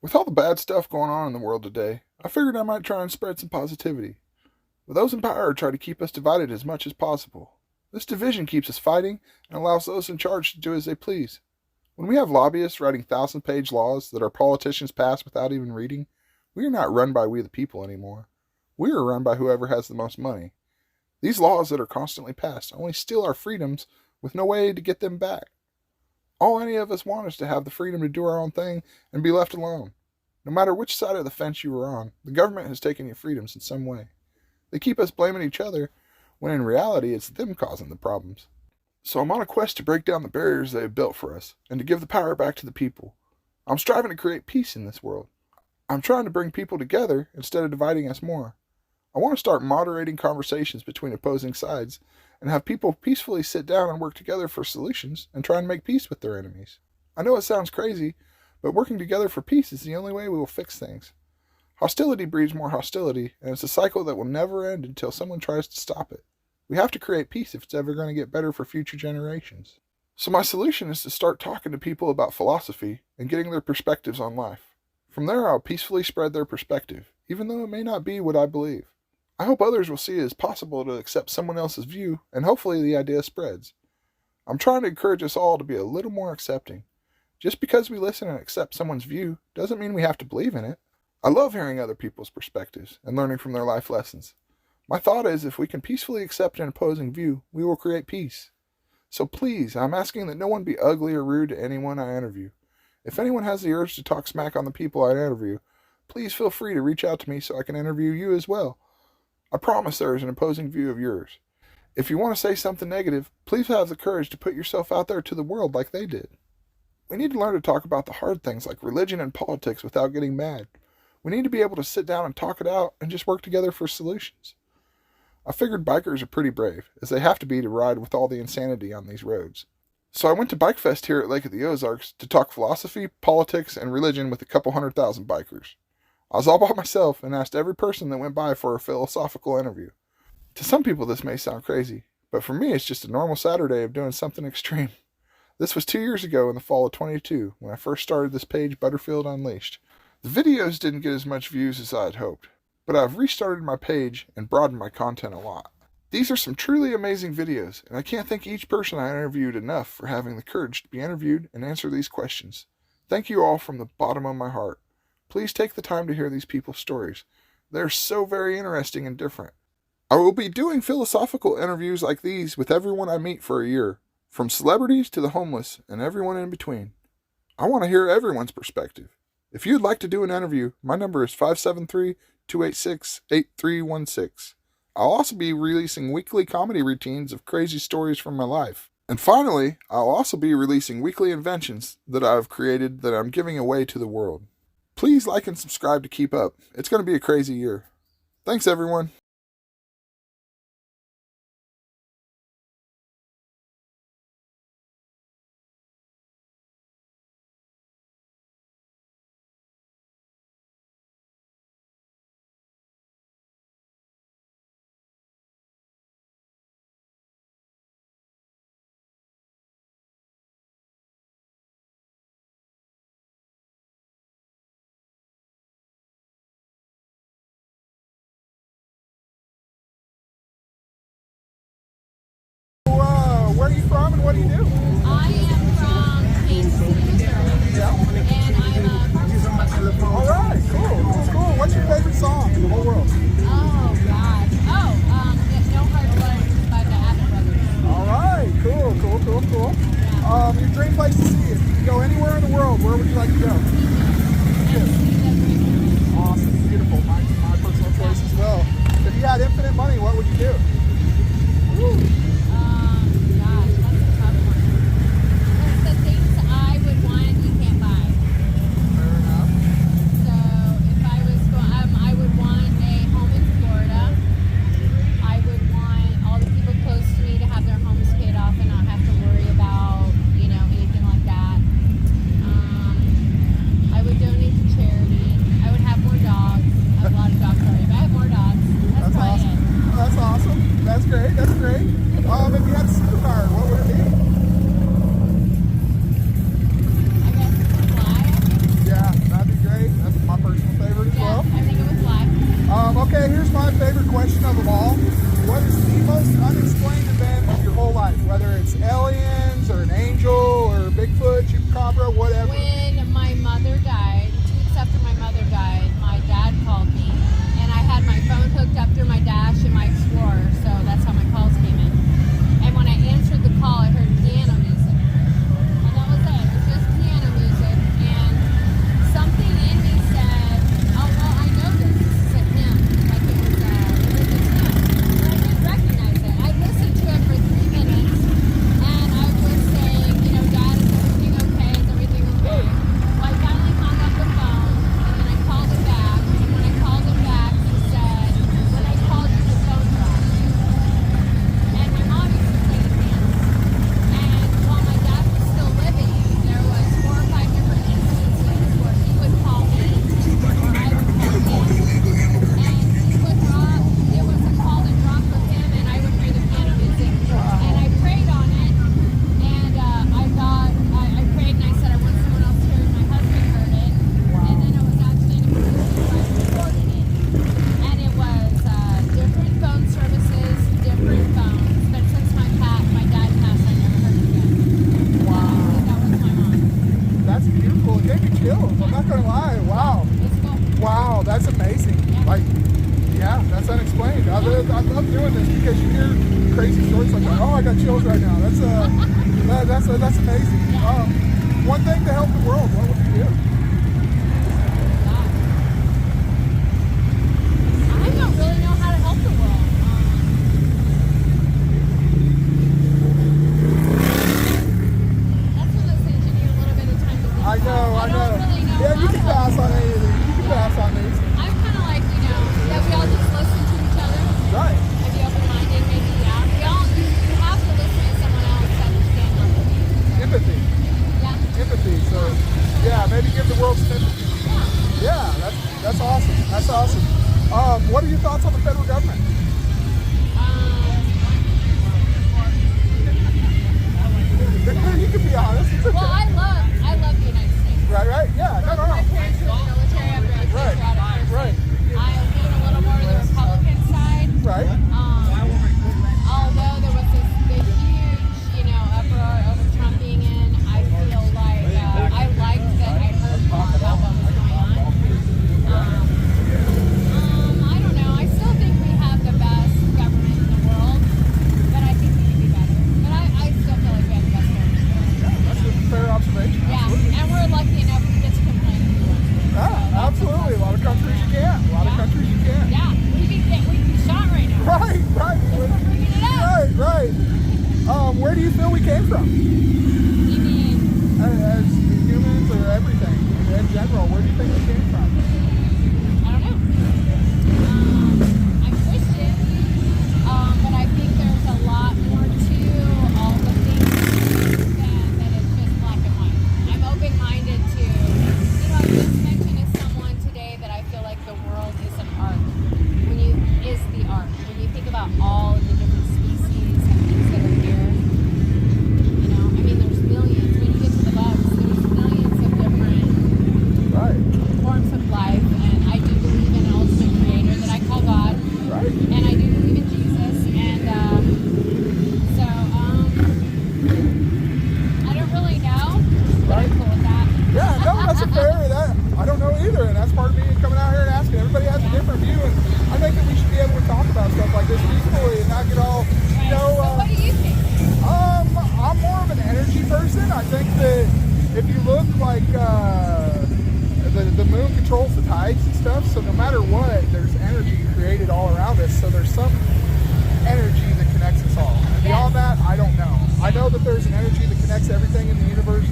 With all the bad stuff going on in the world today, I figured I might try and spread some positivity. But those in power try to keep us divided as much as possible. This division keeps us fighting and allows those in charge to do as they please. When we have lobbyists writing thousand-page laws that our politicians pass without even reading, we are not run by we the people anymore. We are run by whoever has the most money. These laws that are constantly passed only steal our freedoms with no way to get them back. All any of us want is to have the freedom to do our own thing and be left alone. No matter which side of the fence you are on, the government has taken your freedoms in some way. They keep us blaming each other, when in reality it's them causing the problems. So I'm on a quest to break down the barriers they have built for us, and to give the power back to the people. I'm striving to create peace in this world. I'm trying to bring people together instead of dividing us more. I want to start moderating conversations between opposing sides, and have people peacefully sit down and work together for solutions and try and make peace with their enemies. I know it sounds crazy, but working together for peace is the only way we will fix things. Hostility breeds more hostility, and it's a cycle that will never end until someone tries to stop it. We have to create peace if it's ever going to get better for future generations. So my solution is to start talking to people about philosophy and getting their perspectives on life. From there, I'll peacefully spread their perspective, even though it may not be what I believe. I hope others will see it as possible to accept someone else's view, and hopefully the idea spreads. I'm trying to encourage us all to be a little more accepting. Just because we listen and accept someone's view doesn't mean we have to believe in it. I love hearing other people's perspectives and learning from their life lessons. My thought is if we can peacefully accept an opposing view, we will create peace. So please, I'm asking that no one be ugly or rude to anyone I interview. If anyone has the urge to talk smack on the people I interview, please feel free to reach out to me so I can interview you as well. I promise there is an opposing view of yours. If you want to say something negative, please have the courage to put yourself out there to the world like they did. We need to learn to talk about the hard things like religion and politics without getting mad. We need to be able to sit down and talk it out and just work together for solutions. I figured bikers are pretty brave, as they have to be to ride with all the insanity on these roads. So I went to BikeFest here at Lake of the Ozarks to talk philosophy, politics, and religion with a couple 100,000 bikers. I was all by myself and asked every person that went by for a philosophical interview. To some people this may sound crazy, but for me it's just a normal Saturday of doing something extreme. This was 2 years ago in the fall of 22 when I first started this page, Butterfield Unleashed. The videos didn't get as much views as I had hoped, but I've restarted my page and broadened my content a lot. These are some truly amazing videos, and I can't thank each person I interviewed enough for having the courage to be interviewed and answer these questions. Thank you all from the bottom of my heart. Please take the time to hear these people's stories. They're so very interesting and different. I will be doing philosophical interviews like these with everyone I meet for a year, from celebrities to the homeless and everyone in between. I want to hear everyone's perspective. If you'd like to do an interview, my number is 573-286-8316. I'll also be releasing weekly comedy routines of crazy stories from my life. And finally, I'll also be releasing weekly inventions that I've created that I'm giving away to the world. Please like and subscribe to keep up. It's going to be a crazy year. Thanks, everyone. Where are you from and what do you do? I am from Kansas City, Missouri, Yeah. and I'm a carpenter. All right, cool. That's cool. What's your favorite song in the whole world? Oh, God. No Hard Blood by the Avett Brothers. All right, cool. Your dream place to see it. You can go anywhere in the world. Where would you like to go? Awesome, beautiful. My personal choice as well. If you had infinite money, what would you do? Gosh, that's a tough one. gonna lie. Wow. It's cool. Wow, that's amazing. Yeah. Like, yeah, that's unexplained. I love doing this because you hear crazy stories like that. Oh, I got chills right now. That's amazing. Yeah. One thing to help the world, what would you do? I don't really know how to help the world. That's one of those things you need a little bit of time to think I know. don't really know Yeah, how you to can help pass the on world. any of these. You can pass on these. I'm kind of like, that we all just listen to each other. Right. And be open-minded, maybe, you have to listen to someone else to understand their beliefs. Empathy. Yeah. Empathy. So, yeah, maybe give the world some empathy. Yeah, that's awesome. That's awesome. What are your thoughts on the federal government? You can be honest. It's okay. Well, I love the United States. Right. Yeah. No. My parents were in the military. I'm very patriotic. Right. I lean a little more to the Republican side. Right. Although there was this big, huge, uproar over Trump being in, I feel like I liked that I heard more about what was going on. I don't know. I still think we have the best government in the world, but I think we could be better. But I still feel like we have the best government in the world. Yeah, that's a fair observation. Yeah, Absolutely. and we're lucky enough we get to complain. Yeah, absolutely. A lot of countries you can't. A lot of countries you can't. Yeah, we could be shot right now. Right. We're bringing it up. Right. Where do you feel we came from? You mean, As humans or everything in general, where do you think we came from? I don't know. I'm Christian, but I think there's a lot more to all the things that it's just black and white. I'm open-minded to, I just mentioned to someone today that I feel like the world is an arc. Is the arc. When you think about all of the different species and things that are here, there's millions. When you get to the bugs, there's millions of different forms of life, and I do believe in an ultimate creator that I call God, and I do believe in Jesus, and so I don't really know, but I'm cool with that. Yeah, no, that's a fair. I don't know either, and that's part of me coming out here and asking. Everybody has a different view, and I think that we should be able to talk about stuff like this peacefully and not get all, So what do you think? I'm more of an energy person. I think that if you look like the moon controls the tides and stuff, so no matter what, there's energy created all around us. So there's some energy that connects us all. And beyond that, I don't know. I know that there's an energy that connects everything in the universe.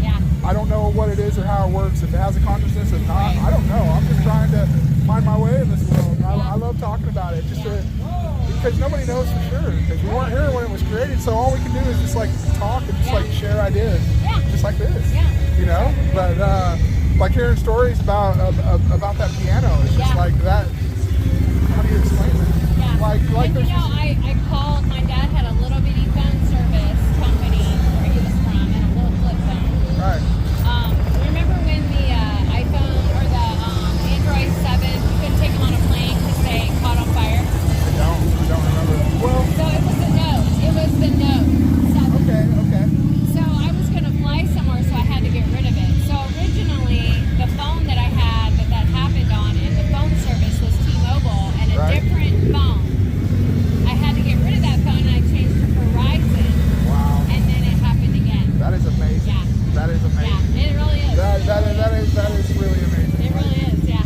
Yeah. I don't know what it is or how it works. If it has a consciousness, if not, I don't know. I'm just trying to find my way in this world. I love talking about it, because nobody knows for sure. Because we weren't here when it was created, so all we can do is just like talk and just share ideas, just like this. Yeah. But like hearing stories about that piano, it's just like that. How do you explain that? Yeah. Like And I called. My dad had a little bitty phone service company where he was from, and a little flip phone. Right. Remember when the iPhone or the Android 7, you couldn't take them on a plane because they caught on fire? I don't remember. Well. So it was the Note. It was the Note 7. Okay. So I was going to fly somewhere, so I had to get rid of it. So originally, the phone that I had that happened on, and the phone service was T-Mobile, and a different phone. I had to get rid of that phone, and I changed to Verizon. Wow. And then it happened again. That is amazing. Yeah. That is amazing. Yeah, it really is. That is really amazing. It really is, yeah.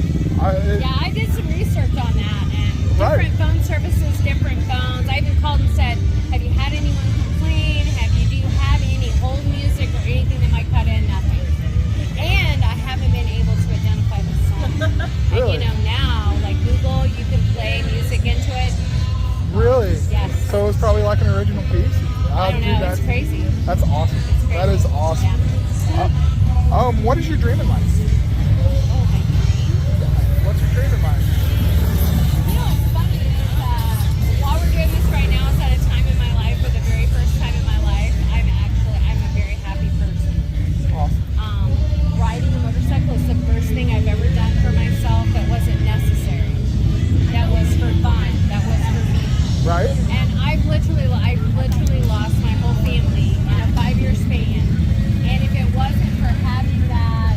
I did some research on that, and different phone services, different phones. I even called and said, have you had anyone complain? Do you have any hold music or anything that might cut in? Nothing. And I haven't been able to identify the song. Really? And now, like Google, you can play music into it. Really? Yes. So it's probably like an original piece. I don't know, it's crazy. That's awesome. It's crazy. That is awesome. Yeah. What is your dream in life? Oh, my dream. What's your dream in life? It's funny is while we're doing this right now, it's at a time in my life, for the very first time in my life, I'm a very happy person. Awesome. Riding a motorcycle is the first thing I've ever done for myself that wasn't necessary. That was for fun. That was for me. Right? And I've literally lost my whole family in a 5-year span. And if it wasn't for having that,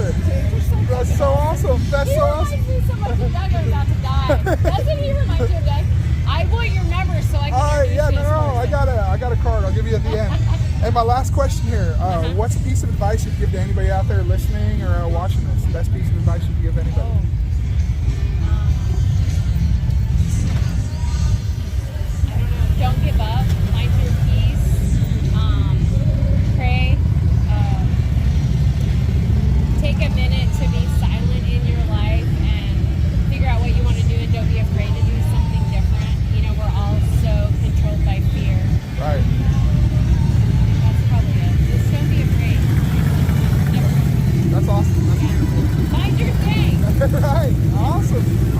it. Dude, you're so That's fucking so awesome. That's He so reminds awesome. me so much of Doug. I'm about to die. Doesn't he remind you of Doug? I want your number so I can All right, introduce yeah, you no, this no, person. I got a card. I'll give you at the end. And my last question here: what's a piece of advice you'd give to anybody out there listening or watching this? The best piece of advice you'd give anybody? Oh. I don't know. Don't give up. Find your peace. Pray. Take a minute to be silent in your life and figure out what you want to do, and don't be afraid to do something different. You know, we're all so controlled by fear. Right. That's probably it. Just don't be afraid. Never. That's awesome. That's beautiful. Find your thing. Right. Awesome.